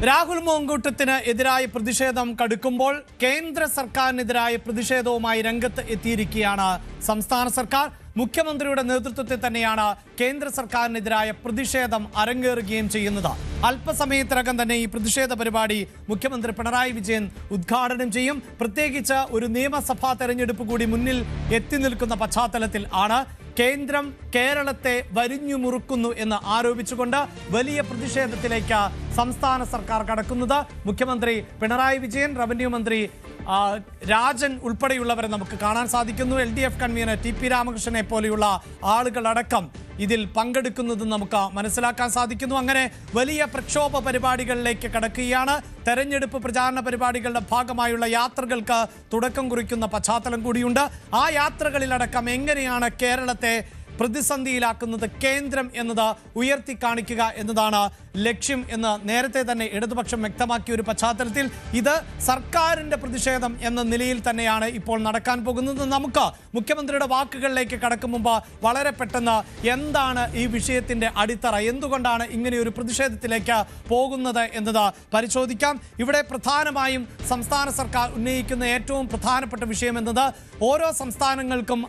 രാഹുൽ മാങ്കൂട്ടത്തിന് എതിരായ പ്രതിഷേധം കടുക്കുമ്പോൾ കേന്ദ്ര സർക്കാരിനെതിരായ പ്രതിഷേധവുമായി രംഗത്ത് എത്തിയിരിക്കുകയാണ് സംസ്ഥാന സർക്കാർ. മുഖ്യമന്ത്രിയുടെ നേതൃത്വത്തിൽ തന്നെയാണ് കേന്ദ്ര സർക്കാരിനെതിരായ പ്രതിഷേധം അരങ്ങേറുകയും ചെയ്യുന്നത്. അല്പസമയത്തിനകം തന്നെ ഈ പ്രതിഷേധ പരിപാടി മുഖ്യമന്ത്രി പിണറായി വിജയൻ ഉദ്ഘാടനം ചെയ്യും. പ്രത്യേകിച്ച് ഒരു നിയമസഭാ തെരഞ്ഞെടുപ്പ് കൂടി മുന്നിൽ എത്തി നിൽക്കുന്ന പശ്ചാത്തലത്തിൽ ആണ് കേന്ദ്രം കേരളത്തെ വരിഞ്ഞു മുറുക്കുന്നു എന്ന് ആരോപിച്ചുകൊണ്ട് വലിയ പ്രതിഷേധത്തിലേക്ക് സംസ്ഥാന സർക്കാർ കടക്കുന്നത്. മുഖ്യമന്ത്രി പിണറായി വിജയൻ, റവന്യൂ മന്ത്രി രാജൻ ഉൾപ്പെടെയുള്ളവരെ നമുക്ക് കാണാൻ സാധിക്കുന്നു. LDF കൺവീനർ TP രാമകൃഷ്ണനെ പോലെയുള്ള ആളുകളടക്കം ഇതിൽ പങ്കെടുക്കുന്നത് നമുക്ക് മനസ്സിലാക്കാൻ സാധിക്കുന്നു. അങ്ങനെ വലിയ പ്രക്ഷോഭ പരിപാടികളിലേക്ക് കടക്കുകയാണ്. തെരഞ്ഞെടുപ്പ് പ്രചാരണ പരിപാടികളുടെ ഭാഗമായുള്ള യാത്രകൾക്ക് തുടക്കം കുറിക്കുന്ന പശ്ചാത്തലം കൂടിയുണ്ട്. ആ യാത്രകളിലടക്കം എങ്ങനെയാണ് കേരളത്തെ പ്രതിസന്ധിയിലാക്കുന്നത് കേന്ദ്രം എന്നത് ഉയർത്തി കാണിക്കുക എന്നതാണ് ലക്ഷ്യം എന്ന് നേരത്തെ തന്നെ ഇടതുപക്ഷം വ്യക്തമാക്കിയ ഒരു പശ്ചാത്തലത്തിൽ ഇത് സർക്കാരിന്റെ പ്രതിഷേധം എന്ന നിലയിൽ തന്നെയാണ് ഇപ്പോൾ നടക്കാൻ പോകുന്നത്. നമുക്ക് മുഖ്യമന്ത്രിയുടെ വാക്കുകളിലേക്ക് കടക്കും മുമ്പ് വളരെ പെട്ടെന്ന് എന്താണ് ഈ വിഷയത്തിന്റെ അടിത്തറ, എന്തുകൊണ്ടാണ് ഇങ്ങനെയൊരു പ്രതിഷേധത്തിലേക്ക് പോകുന്നത് എന്നത് പരിശോധിക്കാം. ഇവിടെ പ്രധാനമായും സംസ്ഥാന സർക്കാർ ഉന്നയിക്കുന്ന ഏറ്റവും പ്രധാനപ്പെട്ട വിഷയം എന്നത് ഓരോ സംസ്ഥാനങ്ങൾക്കും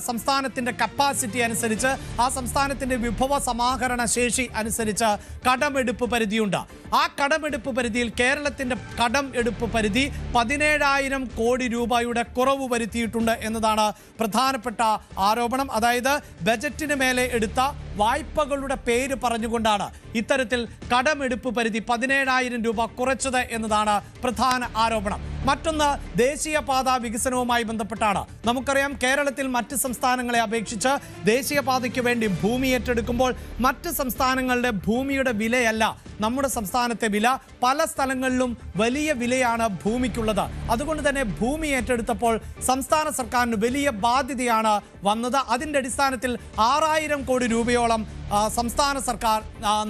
സംസ്ഥാനത്തിന്റെ കപ്പാസിറ്റി അനുസരിച്ച്, ആ സംസ്ഥാനത്തിന്റെ വിഭവ സമാഹരണ ശേഷി അനുസരിച്ച് കടമെടുപ്പ് പരിധിയുണ്ട്. ആ കടമെടുപ്പ് പരിധിയിൽ കേരളത്തിന്റെ കടമെടുപ്പ് പരിധി 17,000 കോടി രൂപയുടെ കുറവ് വരുത്തിയിട്ടുണ്ട് എന്നതാണ് പ്രധാനപ്പെട്ട ആരോപണം. അതായത് ബജറ്റിന് മേലെ എടുത്ത വായ്പകളുടെ പേര് പറഞ്ഞുകൊണ്ടാണ് ഇത്തരത്തിൽ കടമെടുപ്പ് പരിധി 17,000 രൂപ കുറച്ചത് എന്നതാണ് പ്രധാന ആരോപണം. മറ്റൊന്ന് ദേശീയപാത വികസനവുമായി ബന്ധപ്പെട്ടാണ്. നമുക്കറിയാം കേരളത്തിൽ മറ്റ് സംസ്ഥാനങ്ങളെ അപേക്ഷിച്ച് ദേശീയപാതയ്ക്ക് വേണ്ടി ഭൂമി ഏറ്റെടുക്കുമ്പോൾ മറ്റ് സംസ്ഥാനങ്ങളുടെ ഭൂമിയുടെ വിലയല്ല നമ്മുടെ സംസ്ഥാനത്തെ വില. പല സ്ഥലങ്ങളിലും വലിയ വിലയാണ് ഭൂമിക്കുള്ളത്. അതുകൊണ്ട് തന്നെ ഭൂമി ഏറ്റെടുത്തപ്പോൾ സംസ്ഥാന സർക്കാരിന് വലിയ ബാധ്യതയാണ് വന്നത്. അതിൻ്റെ അടിസ്ഥാനത്തിൽ 6,000 കോടി രൂപയോളം സംസ്ഥാന സർക്കാർ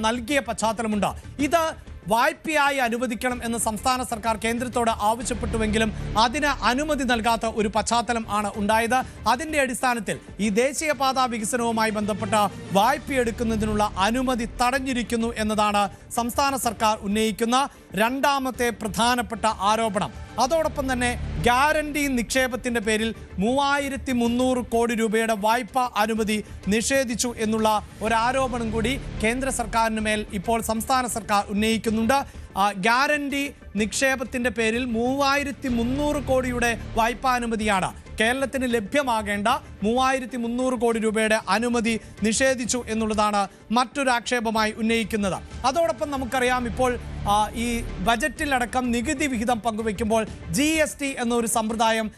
നൽകിയ പശ്ചാത്തലമുണ്ട്. ഇത് വായ്പയായി അനുവദിക്കണം എന്ന് സംസ്ഥാന സർക്കാർ കേന്ദ്രത്തോട് ആവശ്യപ്പെട്ടുവെങ്കിലും അതിന് അനുമതി നൽകാത്ത ഒരു പശ്ചാത്തലം ആണ് ഉണ്ടായത്. അതിൻ്റെ അടിസ്ഥാനത്തിൽ ഈ ദേശീയപാത വികസനവുമായി ബന്ധപ്പെട്ട വായ്പയെടുക്കുന്നതിനുള്ള അനുമതി തടഞ്ഞിരിക്കുന്നു എന്നതാണ് സംസ്ഥാന സർക്കാർ ഉന്നയിക്കുന്ന രണ്ടാമത്തെ പ്രധാനപ്പെട്ട ആരോപണം. അതോടൊപ്പം തന്നെ ഗ്യാരണ്ടി നിക്ഷേപത്തിന്റെ പേരിൽ 3,300 കോടി രൂപയുടെ വായ്പ അനുമതി നിഷേധിച്ചു എന്നുള്ള ഒരാരോപണം കൂടി കേന്ദ്ര സർക്കാരിന് മേൽ ഇപ്പോൾ സംസ്ഥാന സർക്കാർ ഉന്നയിക്കുന്നുണ്ട്. ഗ്യാരണ്ടി നിക്ഷേപത്തിന്റെ പേരിൽ 3,300 കോടിയുടെ വായ്പാനുമതിയാണ് കേരളത്തിന് ലഭ്യമാകേണ്ട 3,300 കോടി രൂപയുടെ അനുമതി നിഷേധിച്ചു എന്നുള്ളതാണ് മറ്റൊരു ആക്ഷേപമായി ഉന്നയിക്കുന്നത്. അതോടൊപ്പം നമുക്കറിയാം ഇപ്പോൾ ഈ ബജറ്റിലടക്കം നികുതി വിഹിതം പങ്കുവയ്ക്കുമ്പോൾ GST എന്നൊരു സമ്പ്രദായം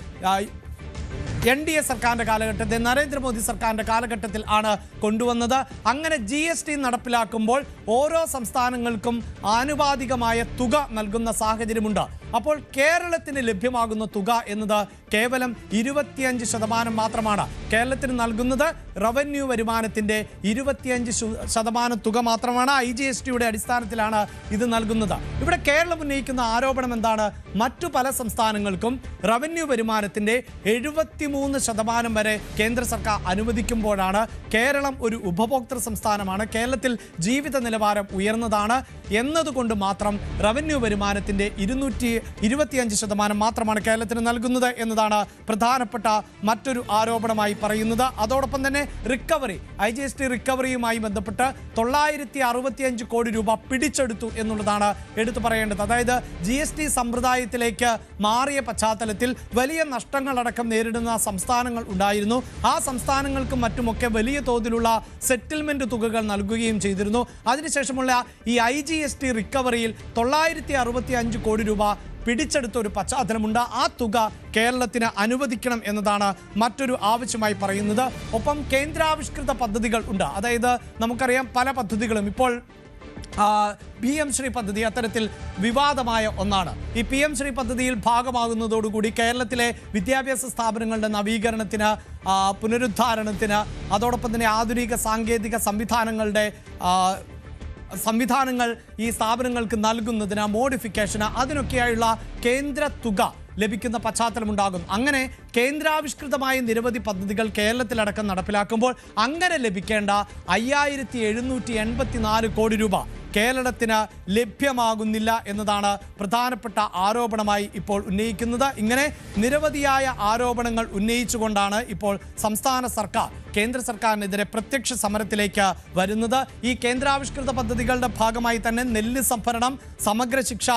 NDA സർക്കാരിൻ്റെ കാലഘട്ടത്തിൽ, നരേന്ദ്രമോദി സർക്കാരിൻ്റെ കാലഘട്ടത്തിൽ ആണ് കൊണ്ടുവന്നത്. അങ്ങനെ GST നടപ്പിലാക്കുമ്പോൾ ഓരോ സംസ്ഥാനങ്ങൾക്കും ആനുപാതികമായ തുക നൽകുന്ന സാഹചര്യമുണ്ട്. അപ്പോൾ കേരളത്തിന് ലഭ്യമാകുന്ന തുക എന്നത് കേവലം 25% മാത്രമാണ്. കേരളത്തിന് നൽകുന്നത് റവന്യൂ വരുമാനത്തിൻ്റെ 25% തുക മാത്രമാണ്. IGSTയുടെ അടിസ്ഥാനത്തിലാണ് ഇത് നൽകുന്നത്. ഇവിടെ കേരളം ഉന്നയിക്കുന്ന ആരോപണം എന്താണ്? മറ്റു പല സംസ്ഥാനങ്ങൾക്കും റവന്യൂ വരുമാനത്തിൻ്റെ 73% വരെ കേന്ദ്ര സർക്കാർ അനുവദിക്കുമ്പോഴാണ് കേരളം ഒരു ഉപഭോക്തൃ സംസ്ഥാനമാണ്, കേരളത്തിൽ ജീവിത നിലവാരം ഉയർന്നതാണ് എന്നതുകൊണ്ട് മാത്രം റവന്യൂ വരുമാനത്തിൻ്റെ 225% മാത്രമാണ് കേരളത്തിന് നൽകുന്നത് എന്നതാണ് പ്രധാനപ്പെട്ട മറ്റൊരു ആരോപണമായി പറയുന്നത്. അതോടൊപ്പം തന്നെ റിക്കവറി, IGST റിക്കവറിയുമായി ബന്ധപ്പെട്ട് 965 കോടി രൂപ പിടിച്ചെടുത്തു എന്നുള്ളതാണ് എടുത്തു പറയേണ്ടത്. അതായത് GST സമ്പ്രദായത്തിലേക്ക് മാറിയ പശ്ചാത്തലത്തിൽ വലിയ നഷ്ടങ്ങളടക്കം നേരിടുന്ന സംസ്ഥാനങ്ങൾ ഉണ്ടായിരുന്നു. ആ സംസ്ഥാനങ്ങൾക്കും മറ്റുമൊക്കെ വലിയ തോതിലുള്ള സെറ്റിൽമെന്റ് തുകകൾ നൽകുകയും ചെയ്തിരുന്നു. അതിനുശേഷമുള്ള ഈ IGST റിക്കവറിയിൽ 965 കോടി രൂപ പിടിച്ചെടുത്ത ഒരു പശ്ചാത്തലമുണ്ട്. ആ തുക കേരളത്തിന് അനുവദിക്കണം എന്നതാണ് മറ്റൊരു ആവശ്യമായി പറയുന്നത്. ഒപ്പം കേന്ദ്രാവിഷ്കൃത പദ്ധതികൾ ഉണ്ട്. അതായത് നമുക്കറിയാം പല പദ്ധതികളും ഇപ്പോൾ PM ശ്രീ പദ്ധതി അത്തരത്തിൽ വിവാദമായ ഒന്നാണ്. ഈ PM ശ്രീ പദ്ധതിയിൽ ഭാഗമാകുന്നതോടുകൂടി കേരളത്തിലെ വിദ്യാഭ്യാസ സ്ഥാപനങ്ങളുടെ നവീകരണത്തിന്, പുനരുദ്ധാരണത്തിന്, അതോടൊപ്പം തന്നെ ആധുനിക സാങ്കേതിക സംവിധാനങ്ങൾ ഈ സ്ഥാപനങ്ങൾക്ക് നൽകുന്നതിന്, മോഡിഫിക്കേഷന്, അതിനൊക്കെയായുള്ള കേന്ദ്ര തുക ലഭിക്കുന്ന പശ്ചാത്തലമുണ്ടാകും. അങ്ങനെ കേന്ദ്രാവിഷ്കൃതമായ നിരവധി പദ്ധതികൾ കേരളത്തിലടക്കം നടപ്പിലാക്കുമ്പോൾ അങ്ങനെ ലഭിക്കേണ്ട 5,784 കോടി രൂപ കേരളത്തിന് ലഭ്യമാകുന്നില്ല എന്നതാണ് പ്രധാനപ്പെട്ട ആരോപണമായി ഇപ്പോൾ ഉന്നയിക്കുന്നത്. ഇങ്ങനെ നിരവധിയായ ആരോപണങ്ങൾ ഉന്നയിച്ചുകൊണ്ടാണ് ഇപ്പോൾ സംസ്ഥാന സർക്കാർ കേന്ദ്ര സർക്കാരിനെതിരെ പ്രത്യക്ഷ സമരത്തിലേക്ക് വരുന്നത്. ഈ കേന്ദ്രാവിഷ്കൃത പദ്ധതികളുടെ ഭാഗമായി തന്നെ നെല്ല് സംഭരണം, സമഗ്ര ശിക്ഷ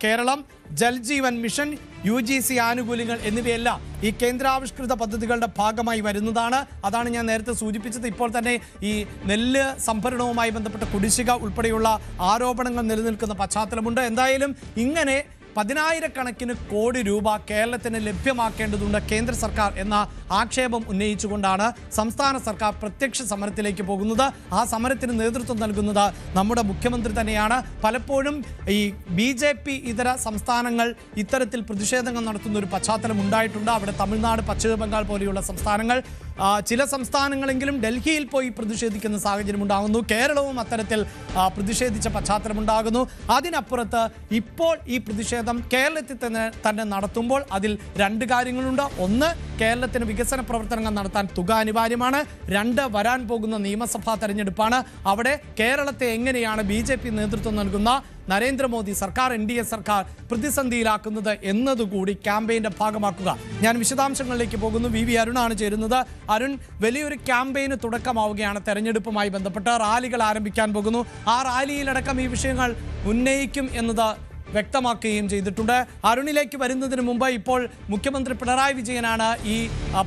കേരളം, ജൽജീവൻ മിഷൻ, UGC ആനുകൂല്യങ്ങൾ എന്നിവയെല്ലാം ഈ കേന്ദ്രാവിഷ്കൃത പദ്ധതികളുടെ ഭാഗമായി വരുന്നതാണ്. അതാണ് ഞാൻ നേരത്തെ സൂചിപ്പിച്ചത്. ഇപ്പോൾ തന്നെ ഈ നെല്ല് സംഭരണവുമായി ബന്ധപ്പെട്ട കുടിശ്ശിക ഉൾപ്പെടെയുള്ള ആരോപണങ്ങൾ നിലനിൽക്കുന്ന പശ്ചാത്തലമുണ്ട്. എന്തായാലും ഇങ്ങനെ 10,000-കണക്കിന് കോടി രൂപ കേരളത്തിന് ലഭ്യമാക്കേണ്ടതുണ്ട് കേന്ദ്ര സർക്കാർ എന്ന ആക്ഷേപം ഉന്നയിച്ചുകൊണ്ടാണ് സംസ്ഥാന സർക്കാർ പ്രത്യക്ഷ സമരത്തിലേക്ക് പോകുന്നത്. ആ സമരത്തിന് നേതൃത്വം നൽകുന്നത് നമ്മുടെ മുഖ്യമന്ത്രി തന്നെയാണ്. പലപ്പോഴും ഈ BJP ഇതര സംസ്ഥാനങ്ങൾ ഇത്തരത്തിൽ പ്രതിഷേധങ്ങൾ നടത്തുന്ന ഒരു പശ്ചാത്തലം ഉണ്ടായിട്ടുണ്ട്. അവിടെ തമിഴ്നാട്, പശ്ചിമ ബംഗാൾ പോലെയുള്ള സംസ്ഥാനങ്ങൾ, ചില സംസ്ഥാനങ്ങളെങ്കിലും ഡൽഹിയിൽ പോയി പ്രതിഷേധിക്കുന്ന സാഹചര്യം ഉണ്ടാകുന്നു. കേരളവും അത്തരത്തിൽ പ്രതിഷേധിച്ച പശ്ചാത്തലമുണ്ടാകുന്നു. അതിനപ്പുറത്ത് ഇപ്പോൾ ഈ പ്രതിഷേധം കേരളത്തിൽ തന്നെ നടത്തുമ്പോൾ അതിൽ രണ്ട് കാര്യങ്ങളുണ്ട്. ഒന്ന്, കേരളത്തിന് വികസന പ്രവർത്തനങ്ങൾ നടത്താൻ തുക അനിവാര്യമാണ്. രണ്ട്, വരാൻ പോകുന്ന നിയമസഭാ തെരഞ്ഞെടുപ്പാണ്. അവിടെ കേരളത്തെ എങ്ങനെയാണ് BJP നേതൃത്വം നൽകുന്ന നരേന്ദ്രമോദി സർക്കാർ, NDA സർക്കാർ പ്രതിസന്ധിയിലാക്കുന്നത് എന്നതുകൂടി ക്യാമ്പയിൻ്റെ ഭാഗമാക്കുക. ഞാൻ വിശദാംശങ്ങളിലേക്ക് പോകുന്നു. VV അരുണാണ് ചേരുന്നത്. അരുൺ, വലിയൊരു ക്യാമ്പയിന് തുടക്കമാവുകയാണ് തെരഞ്ഞെടുപ്പുമായി ബന്ധപ്പെട്ട്. റാലികൾ ആരംഭിക്കാൻ പോകുന്നു. ആ റാലിയിലടക്കം ഈ വിഷയങ്ങൾ ഉന്നയിക്കും എന്നത് വ്യക്തമാക്കുകയും ചെയ്തിട്ടുണ്ട്. അരുണിലേക്ക് വരുന്നതിന് മുമ്പ് ഇപ്പോൾ മുഖ്യമന്ത്രി പിണറായി വിജയനാണ് ഈ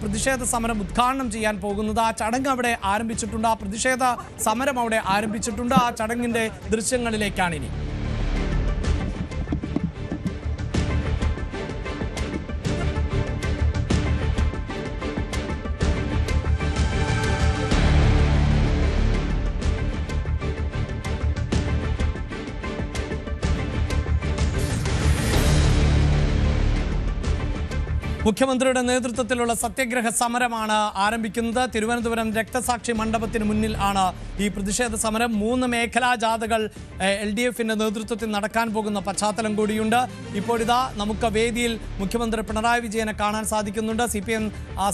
പ്രതിഷേധ സമരം ഉദ്ഘാടനം ചെയ്യാൻ പോകുന്നത്. ആ ചടങ്ങ് അവിടെ ആരംഭിച്ചിട്ടുണ്ട്. ആ പ്രതിഷേധ സമരം അവിടെ ആരംഭിച്ചിട്ടുണ്ട്. ആ ചടങ്ങിൻ്റെ ദൃശ്യങ്ങളിലേക്കാണ് ഇനി. മുഖ്യമന്ത്രിയുടെ നേതൃത്വത്തിലുള്ള സത്യാഗ്രഹ സമരമാണ് ആരംഭിക്കുന്നത്. തിരുവനന്തപുരം രക്തസാക്ഷി മണ്ഡപത്തിന് മുന്നിൽ ആണ് ഈ പ്രതിഷേധ സമരം. 3 മേഖലാ ജാഥകൾ LDF-ന്റെ നേതൃത്വത്തിൽ നടക്കാൻ പോകുന്ന പശ്ചാത്തലം കൂടിയുണ്ട്. ഇപ്പോഴിതാ നമുക്ക് വേദിയിൽ മുഖ്യമന്ത്രി പിണറായി വിജയനെ കാണാൻ സാധിക്കുന്നുണ്ട്. CPM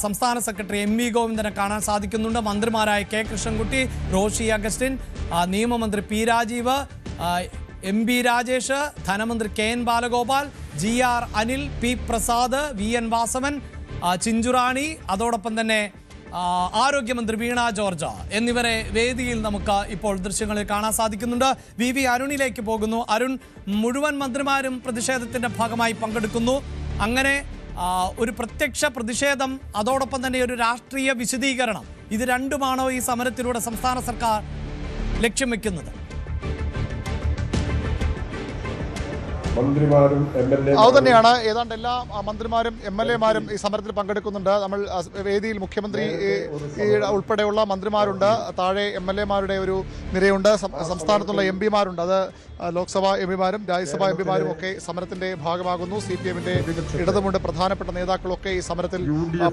സംസ്ഥാന സെക്രട്ടറി MV ഗോവിന്ദനെ കാണാൻ സാധിക്കുന്നുണ്ട്. മന്ത്രിമാരായ K കൃഷ്ണൻകുട്ടി, റോഷി അഗസ്റ്റിൻ, നിയമമന്ത്രി P രാജീവ്, MB രാജേഷ്, ധനമന്ത്രി KN Balagopal, GR Anil, P Prasad, VN Vasavan, Chinchu Rani, അതോടൊപ്പം തന്നെ ആരോഗ്യമന്ത്രി വീണ ജോർജ് എന്നിവരെ വേദിയിൽ നമുക്ക് ഇപ്പോൾ ദൃശ്യങ്ങളിൽ കാണാൻ സാധിക്കുന്നുണ്ട്. VV അരുണിലേക്ക് പോകുന്നു. അരുൺ, മുഴുവൻ മന്ത്രിമാരും പ്രതിഷേധത്തിൻ്റെ ഭാഗമായി പങ്കെടുക്കുന്നു. അങ്ങനെ ഒരു പ്രത്യക്ഷ പ്രതിഷേധം, അതോടൊപ്പം തന്നെ ഒരു രാഷ്ട്രീയ വിശദീകരണം, ഇത് രണ്ടുമാണോ ഈ സമരത്തിലൂടെ സംസ്ഥാന സർക്കാർ ലക്ഷ്യം വെക്കുന്നത്? അതുതന്നെയാണ്. ഏതാണ്ട് എല്ലാ മന്ത്രിമാരും MLA-മാരും ഈ സമരത്തിൽ പങ്കെടുക്കുന്നുണ്ട്. നമ്മൾ വേദിയിൽ മുഖ്യമന്ത്രി ഉൾപ്പെടെയുള്ള മന്ത്രിമാരുണ്ട്. താഴെ MLA-മാരുടെ ഒരു നിരയുണ്ട്. സംസ്ഥാനത്തുള്ള MP-മാരുണ്ട്. അത് ലോക്സഭാ MP-മാരും രാജ്യസഭാ MP-മാരും ഒക്കെ സമരത്തിന്റെ ഭാഗമാകുന്നു. CPM-ന്റെ ഇടതുമുണ്ട് പ്രധാനപ്പെട്ട നേതാക്കളൊക്കെ ഈ സമരത്തിൽ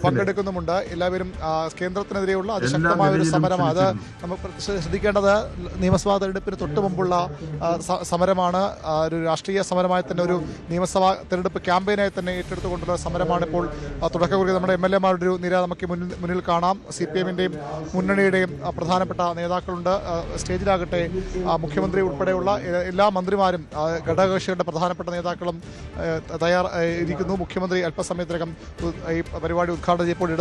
പങ്കെടുക്കുന്നുമുണ്ട്. എല്ലാവരും കേന്ദ്രത്തിനെതിരെയുള്ള അതിശക്തമായ ഒരു സമരമാണ്. അത് നമുക്ക് ശ്രദ്ധിക്കേണ്ടത് നിയമസഭാ തെരഞ്ഞെടുപ്പിന് തൊട്ട് മുമ്പുള്ള സമരമാണ്. ഒരു രാഷ്ട്രീയ സമരമായി തന്നെ ഒരു നിയമസഭാ തെരഞ്ഞെടുപ്പ് ക്യാമ്പയിനായി തന്നെ ഏറ്റെടുത്തുകൊണ്ടുള്ള സമരമാണ് ഇപ്പോൾ തുടക്കം കുറിക്കുന്നത്. നമ്മുടെ MLA-മാരുടെ ഒരു നിര നമുക്ക് മുന്നിൽ കാണാം. CPM-ന്റെയും മുന്നണിയുടെയും പ്രധാനപ്പെട്ട നേതാക്കളുണ്ട്. സ്റ്റേജിലാകട്ടെ മുഖ്യമന്ത്രി ഉൾപ്പെടെയുള്ള എല്ലാ മന്ത്രിമാരും ഘടകകക്ഷികളുടെ പ്രധാനപ്പെട്ട നേതാക്കളും തയ്യാറായിരിക്കുന്നു. മുഖ്യമന്ത്രി അല്പസമയത്തിനകം ഈ പരിപാടി ഉദ്ഘാടനം ചെയ്യപ്പോൾ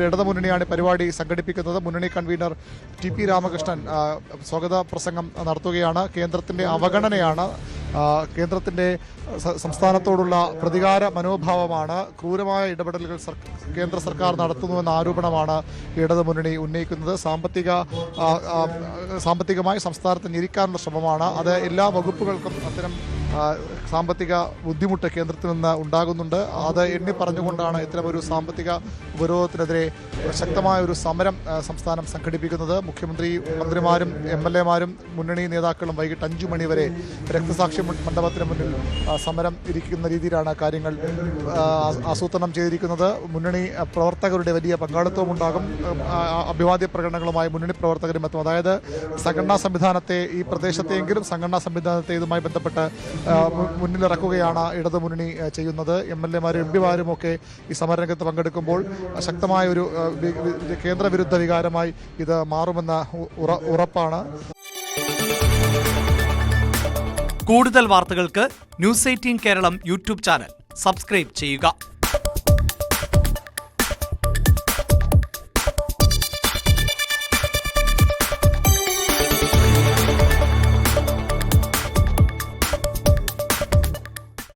ഇടതുമുന്നണിയാണ് പരിപാടി സംഘടിപ്പിക്കുന്നത്. മുന്നണി കൺവീനർ TP രാമകൃഷ്ണൻ സ്വാഗത പ്രസംഗം നടത്തുകയാണ്. കേന്ദ്രത്തിൻ്റെ അവഗണനയാണ്, കേന്ദ്രത്തിൻ്റെ സംസ്ഥാനത്തോടുള്ള പ്രതികാര മനോഭാവമാണ്, ക്രൂരമായ ഇടപെടലുകൾ കേന്ദ്ര സർക്കാർ നടത്തുന്നുവെന്ന ആരോപണമാണ് ഇടതുമുന്നണി ഉന്നയിക്കുന്നത്. സാമ്പത്തികമായി സംസ്ഥാനത്ത് ഞെരിക്കാനുള്ള ശ്രമമാണ്. അത് എല്ലാ വകുപ്പുകൾക്കും അത്തരം സാമ്പത്തിക ബുദ്ധിമുട്ട് കേന്ദ്രത്തിൽ നിന്ന് ഉണ്ടാകുന്നുണ്ട്. അത് എണ്ണി പറഞ്ഞുകൊണ്ടാണ് ഇത്തരമൊരു സാമ്പത്തിക ഉപരോധത്തിനെതിരെ ശക്തമായ ഒരു സമരം സംസ്ഥാനം സംഘടിപ്പിക്കുന്നത്. മുഖ്യമന്ത്രി, മന്ത്രിമാരും MLA-മാരും മുന്നണി നേതാക്കളും വൈകിട്ട് 5 മണി വരെ രക്തസാക്ഷി മണ്ഡപത്തിന് മുന്നിൽ സമരം ഇരിക്കുന്ന രീതിയിലാണ് കാര്യങ്ങൾ ആസൂത്രണം ചെയ്തിരിക്കുന്നത്. മുന്നണി പ്രവർത്തകരുടെ വലിയ പങ്കാളിത്തവും ഉണ്ടാകും. അഭിവാദ്യ പ്രകടനങ്ങളുമായി മുന്നണി പ്രവർത്തകരും എത്തും. അതായത് സംഘടനാ സംവിധാനത്തെ, ഈ പ്രദേശത്തെയെങ്കിലും സംഘടനാ സംവിധാനത്തെ ഇതുമായി ബന്ധപ്പെട്ട് മുന്നിലിറക്കുകയാണ് ഇടതുമുന്നണി ചെയ്യുന്നത്. MLA-മാരും MP-മാരും ഒക്കെ ഈ സമരരംഗത്ത് പങ്കെടുക്കുമ്പോൾ ശക്തമായ ഒരു കേന്ദ്രവിരുദ്ധ വികാരമായി ഇത് മാറുമെന്ന ഉറപ്പാണ്. കൂടുതൽ വാർത്തകൾക്ക് news 18 Keralam YouTube channel subscribe ചെയ്യുക.